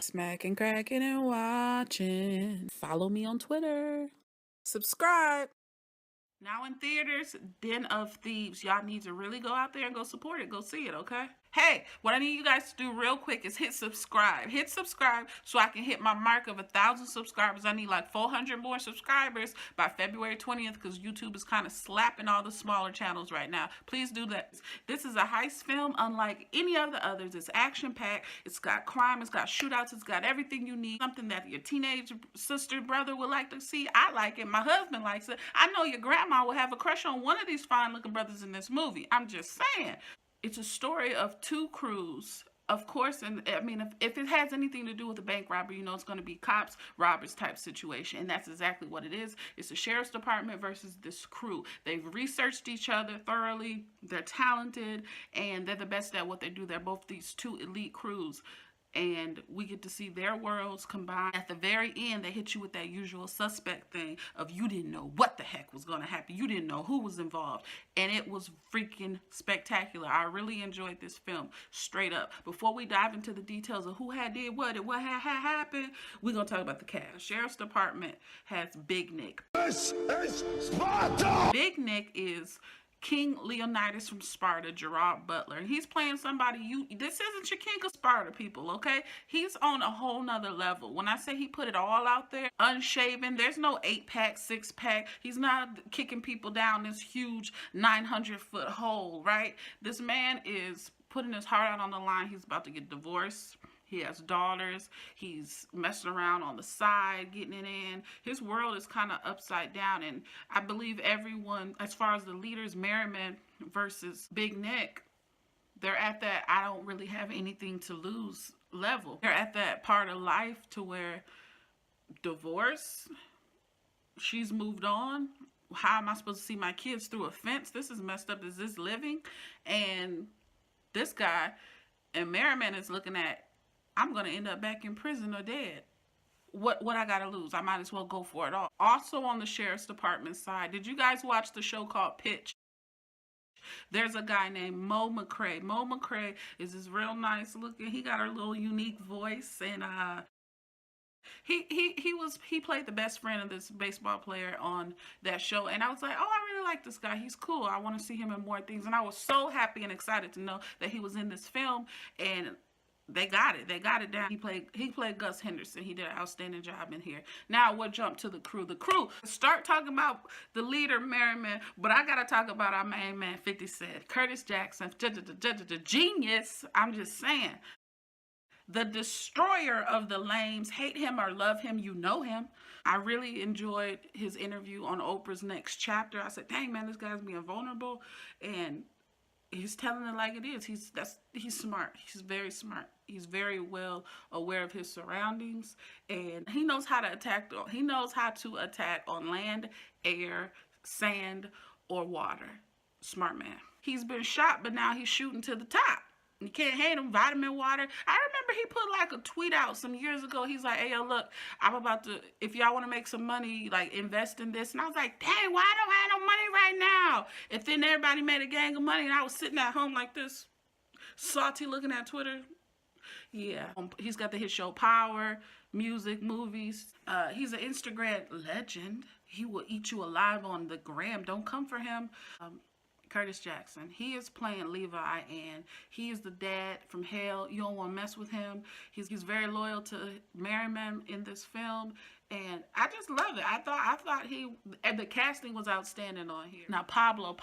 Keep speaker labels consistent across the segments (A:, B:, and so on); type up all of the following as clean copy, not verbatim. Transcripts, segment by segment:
A: Smacking, cracking, and watching. Follow me on Twitter. Subscribe. Now in theaters, Den of Thieves. Y'all need to really go out there and go support it. Go see it, okay? Hey, what I need you guys to do real quick is hit subscribe. Hit subscribe so I can hit my mark of 1,000 subscribers. I need like 400 more subscribers by February 20th because YouTube is kind of slapping all the smaller channels right now. Please do that. This is a heist film unlike any of the others. It's action-packed. It's got crime. It's got shootouts. It's got everything you need. Something that your teenage sister, brother would like to see. I like it. My husband likes it. I know your grandma will have a crush on one of these fine-looking brothers in this movie. I'm just saying. It's a story of two crews, of course, and I mean, if it has anything to do with a bank robbery, you know it's going to be cops, robbers type situation, and that's exactly what it is. It's the sheriff's department versus this crew. They've researched each other thoroughly, they're talented, and they're the best at what they do. They're both these two elite crews. And we get to see their worlds combine. At the very end, they hit you with that usual suspect thing of you didn't know what the heck was going to happen. You didn't know who was involved. And it was freaking spectacular. I really enjoyed this film, straight up. Before we dive into the details of who had did what and what had happened, we're going to talk about the cast. Sheriff's Department has Big Nick.
B: This is Sparta!
A: Big Nick is King Leonidas from Sparta, Gerard Butler. And he's playing somebody, this isn't your King of Sparta, people, okay? He's on a whole nother level. When I say he put it all out there, unshaven, there's no 8-pack, 6-pack. He's not kicking people down this huge 900-foot hole, right? This man is putting his heart out on the line. He's about to get divorced. He has daughters. He's messing around on the side, getting it in. His world is kind of upside down. And I believe everyone, as far as the leaders, Merriman versus Big Nick, they're at that I don't really have anything to lose level. They're at that part of life to where divorce, she's moved on. How am I supposed to see my kids through a fence? This is messed up. Is this living? And this guy, and Merriman is looking at, I'm going to end up back in prison or dead. What I got to lose? I might as well go for it all. Also on the sheriff's department side, did you guys watch the show called Pitch? There's a guy named Mo McCray. Mo McCray is this real nice looking. He got a little unique voice, and he played the best friend of this baseball player on that show, and I was like, oh, I really like this guy. He's cool. I want to see him in more things, and I was so happy and excited to know that he was in this film, and they got it. They got it down. He played Gus Henderson. He did an outstanding job in here. Now we'll jump to the crew. The crew. Start talking about the leader, Merriman, but I got to talk about our main man, 50 Cent. Curtis Jackson, genius. I'm just saying. The destroyer of the lames. Hate him or love him, you know him. I really enjoyed his interview on Oprah's Next Chapter. I said, dang, man, this guy's being vulnerable. And he's telling it like it is. He's smart. He's very smart. He's very well aware of his surroundings, and he knows how to attack. He knows how to attack on land, air, sand, or water. Smart man. He's been shot, but now he's shooting to the top. You can't hate him. Vitamin water. I remember he put like a tweet out some years ago. He's like, hey, yo, look, I'm about to, if y'all want to make some money, like invest in this. And I was like, dang, why I don't have no money right now? And then everybody made a gang of money, and I was sitting at home like this, salty looking at Twitter. Yeah. He's got the hit show Power, music, movies. He's an Instagram legend. He will eat you alive on the gram. Don't come for him. Curtis Jackson. He is playing Levi, and he is the dad from hell. You don't want to mess with him. He's very loyal to Merriman in this film, and I just love it. I thought the casting was outstanding on here. Now Pablo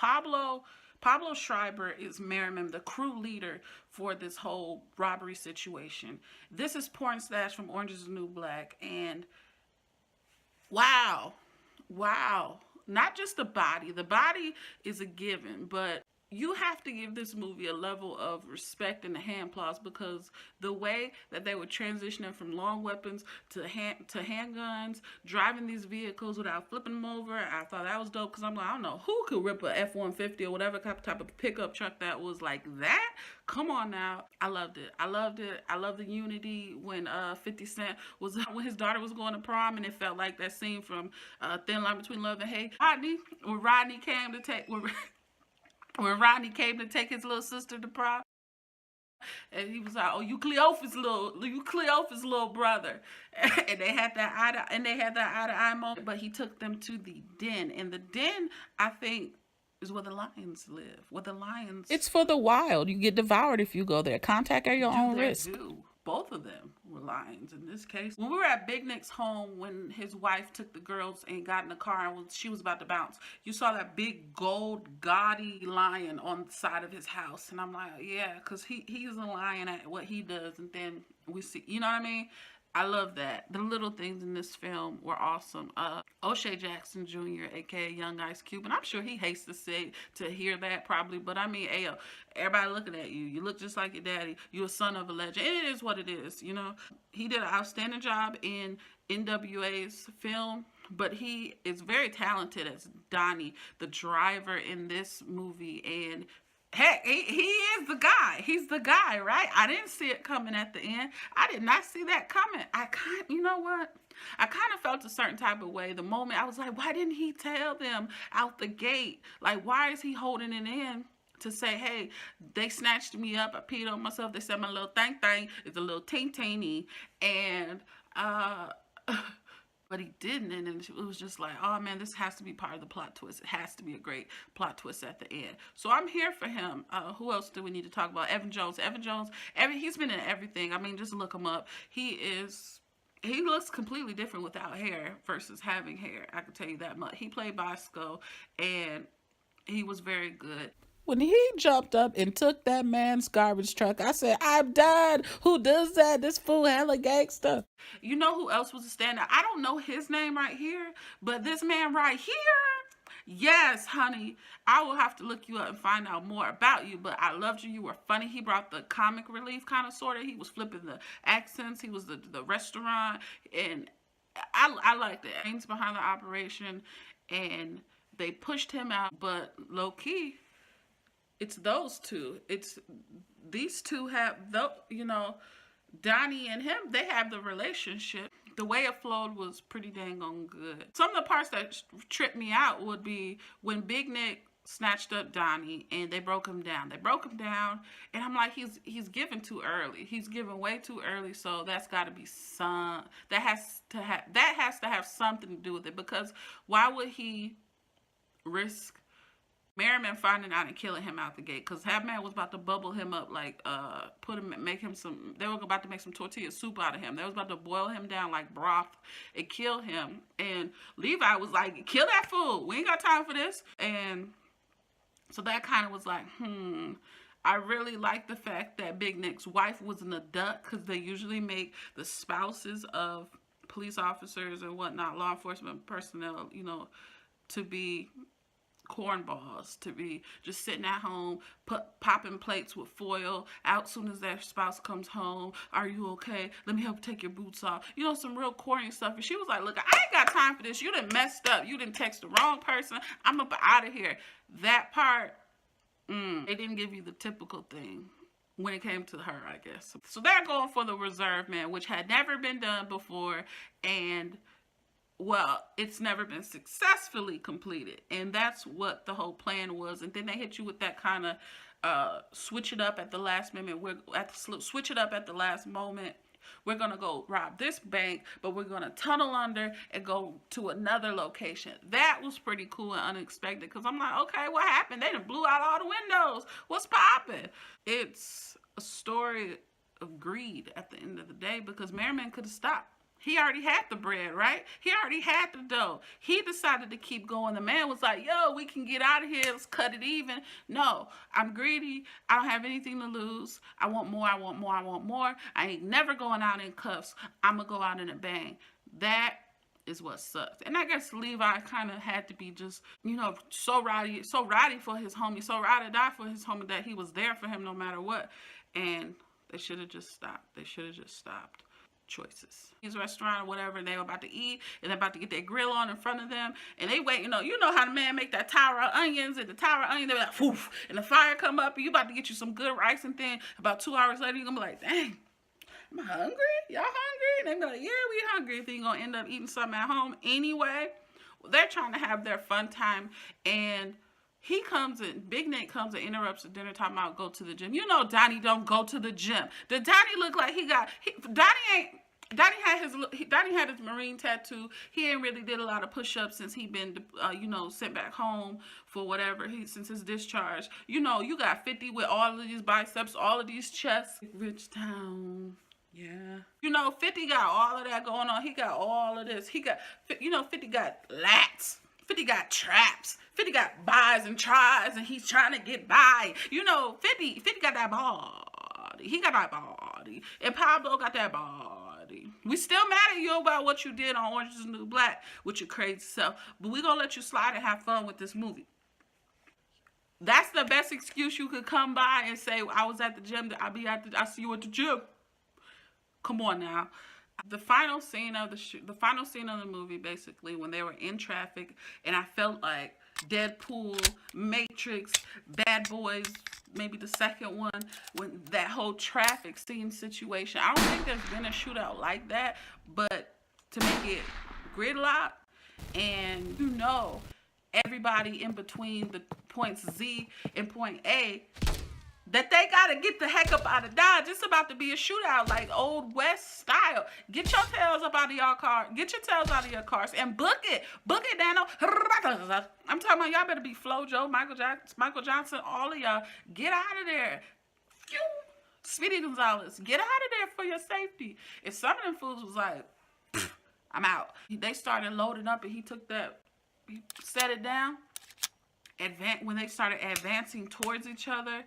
A: Schreiber is Merriman, the crew leader for this whole robbery situation. This is Porn Stash from Orange is the New Black, and wow. Not just the body. The body is a given, but you have to give this movie a level of respect and the hand applause, because the way that they were transitioning from long weapons to handguns, driving these vehicles without flipping them over, I thought that was dope, because I'm like, I don't know who could rip a F-150 or whatever type of pickup truck that was like that. Come on now. I loved it. I love the unity when 50 Cent was, when his daughter was going to prom, and it felt like that scene from Thin Line Between Love and Hate. When Rodney came to take his little sister to prom, And he was like, "Oh, you Cleophas' little brother," and they had that eye to eye moment. But he took them to the den, and the den, I think, is where the lions live. Where the lions
C: It's for the wild. You get devoured if you go there. Contact at your
A: do
C: own
A: their
C: risk.
A: due. Both of them were lions in this case. When we were at Big Nick's home, when his wife took the girls and got in the car and she was about to bounce, you saw that big gold gaudy lion on the side of his house, and I'm like, yeah, because he's a lion at what he does, and then we see, you know what I mean? I love that. The little things in this film were awesome. O'Shea Jackson Jr., aka Young Ice Cube, and I'm sure he hates to hear that probably, but I mean, ayo, everybody looking at you. You look just like your daddy. You're a son of a legend. And it is what it is, you know. He did an outstanding job in NWA's film, but he is very talented as Donnie, the driver in this movie, and heck, he is the guy. He's the guy, right? I didn't see it coming at the end. I did not see that coming. You know what? I kind of felt a certain type of way the moment I was like, why didn't he tell them out the gate? Like, why is he holding it in to say, hey, they snatched me up, I peed on myself, they said my little thing is a little teeny, and but he didn't, and it was just like, oh man, this has to be part of the plot twist. It has to be a great plot twist at the end. So I'm here for him. Who else do we need to talk about? Evan Jones. He's been in everything. I mean, just look him up. He looks completely different without hair versus having hair. I can tell you that much. He played Bosco, and he was very good.
C: When he jumped up and took that man's garbage truck, I said, I'm done. Who does that? This fool hella gangster.
A: You know who else was a standout? I don't know his name right here, but this man right here, yes, honey, I will have to look you up and find out more about you, but I loved you. You were funny. He brought the comic relief kind of, sort of. He was flipping the accents. He was the restaurant, and I liked it. Ain't behind the operation, and they pushed him out, but low-key, it's those two. It's these two have, you know, Donnie and him, they have the relationship. The way it flowed was pretty dang on good. Some of the parts that tripped me out would be when Big Nick snatched up Donnie and they broke him down. And I'm like, he's given too early. He's given way too early, so that's got to be that has to have something to do with it, because why would he risk Merriman finding out and killing him out the gate? Because that man was about to bubble him up, like they were about to make some tortilla soup out of him. They was about to boil him down like broth and kill him. And Levi was like, kill that fool. We ain't got time for this. And so that kind of was like, I really like the fact that Big Nick's wife wasn't a duck, because they usually make the spouses of police officers and whatnot, law enforcement personnel, you know, to be cornballs, to be just sitting at home, popping plates with foil out soon as their spouse comes home. Are you okay? Let me help take your boots off. You know, some real corny stuff. And she was like, look, I ain't got time for this. You done messed up. You done text the wrong person. I'm up out of here. That part, they didn't give you the typical thing when it came to her, I guess. So they're going for the reserve man, which had never been done before, and well, it's never been successfully completed, and that's what the whole plan was. And then they hit you with that kind of switch it up at the last minute. Switch it up at the last moment. We're gonna go rob this bank, but we're gonna tunnel under and go to another location. That was pretty cool and unexpected, because I'm like, okay, what happened? They done blew out all the windows. What's popping? It's a story of greed at the end of the day, because Merriman could have stopped. He already had the bread, right? He already had the dough. He decided to keep going. The man was like, yo, we can get out of here. Let's cut it even. No, I'm greedy. I don't have anything to lose. I want more. I ain't never going out in cuffs. I'm going to go out in a bang. That is what sucks. And I guess Levi kind of had to be just, you know, so rowdy for his homie, so ride or die for his homie, that he was there for him no matter what. And they should have just stopped. Choices. His restaurant or whatever, and they were about to eat, and they're about to get their grill on in front of them, and they wait, you know how the man make that tower of onions, and the tower of onions, they're like, poof, and the fire come up, and you about to get you some good rice and thing. About 2 hours later, you're gonna be like, dang, I'm hungry? Y'all hungry? And they be like, yeah, we hungry. If you're gonna end up eating something at home anyway. Well, they're trying to have their fun time, and He comes in, Big Nick comes and interrupts the dinner talking about go to the gym. You know Donnie don't go to the gym. Did Donnie look like Donnie had his Marine tattoo. He ain't really did a lot of push-ups since he been, sent back home for whatever, since his discharge. You know, you got 50 with all of these biceps, all of these chests. Rich town. Yeah. 50 got all of that going on. He got all of this. 50 got lats. 50 got traps. 50 got buys and tries, and he's trying to get by. 50 got that body. He got that body. And Pablo got that body. We still mad at you about what you did on Orange is the New Black with your crazy self, but we gonna let you slide and have fun with this movie. That's the best excuse you could come by and say, I was at the gym. I see you at the gym. Come on now. The final scene of the movie, basically, when they were in traffic, and I felt like Deadpool, Matrix, Bad Boys, maybe the second one, when that whole traffic scene situation. I don't think there's been a shootout like that, but to make it gridlock, and everybody in between the points Z and point A, that they gotta get the heck up out of Dodge. It's about to be a shootout like old West style. Get your tails up out of y'all car. Get your tails out of your cars and book it. Book it, Dano. I'm talking about y'all better be Flojo, Michael Johnson, all of y'all. Get out of there. Speedy Gonzalez, get out of there for your safety. If some of them fools was like, I'm out. They started loading up and he set it down. When they started advancing towards each other,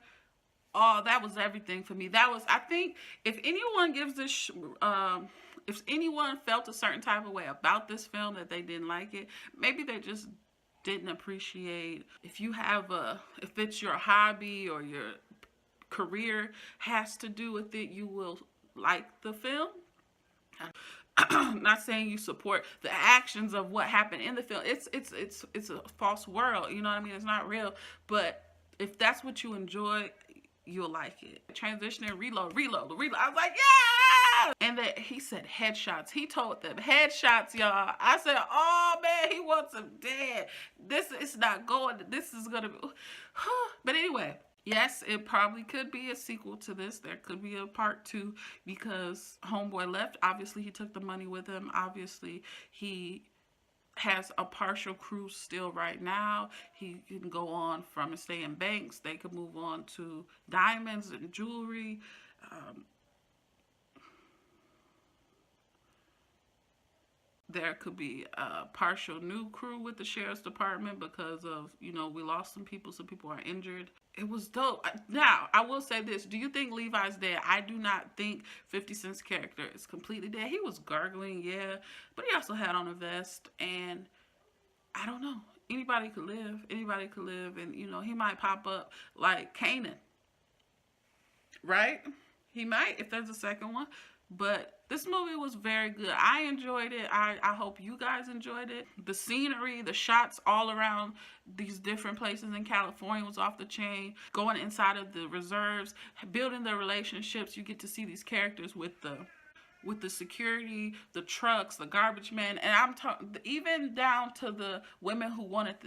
A: oh, that was everything for me. I think, if anyone gives this, if anyone felt a certain type of way about this film, that they didn't like it, maybe they just didn't appreciate. If it's your hobby or your career has to do with it, you will like the film. I'm not saying you support the actions of what happened in the film. It's a false world. You know what I mean? It's not real. But if that's what you enjoy, you'll like it. Transitioning, reload. I was like, yeah! And that he said headshots. He told them headshots, y'all. I said, oh man, he wants them dead. This is not going. This is gonna be. But anyway, yes, it probably could be a sequel to this. There could be a part 2 because homeboy left. Obviously, he took the money with him. Obviously, he has a partial crew still right now. He can go on from and stay in banks. They could move on to diamonds and jewelry. There could be a partial new crew with the sheriff's department because of, we lost some people are injured. It was dope. Now, I will say this. Do you think Levi's dead? I do not think 50 Cent's character is completely dead. He was gargling, yeah, but he also had on a vest, and I don't know. Anybody could live, and, he might pop up like Kanan, right? He might, if there's a second one. But this movie was very good. I enjoyed it. I hope you guys enjoyed it. The scenery, the shots all around these different places in California was off the chain. Going inside of the reserves, building the relationships. You get to see these characters with the security, the trucks, the garbage men, and I'm talking even down to the women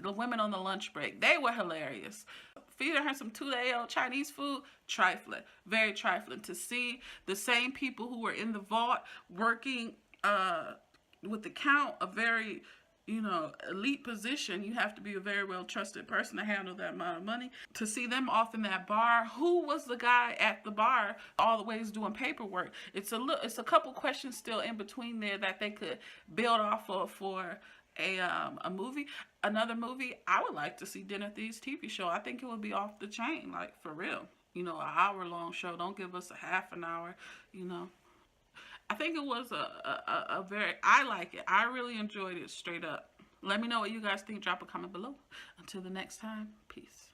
A: the women on the lunch break. They were hilarious. Feeding her some 2-day-old Chinese food, trifling, very trifling. To see the same people who were in the vault working with the count, a very, elite position. You have to be a very well trusted person to handle that amount of money. To see them off in that bar, who was the guy at the bar all the ways doing paperwork? It's a couple questions still in between there that they could build off of for a movie. Another movie I would like to see, Dinner Thieves TV show. I think it would be off the chain, like for real. An hour-long show. Don't give us a half an hour. I think it was I like it. I really enjoyed it, straight up. Let me know what you guys think. Drop a comment below. Until the next time, peace.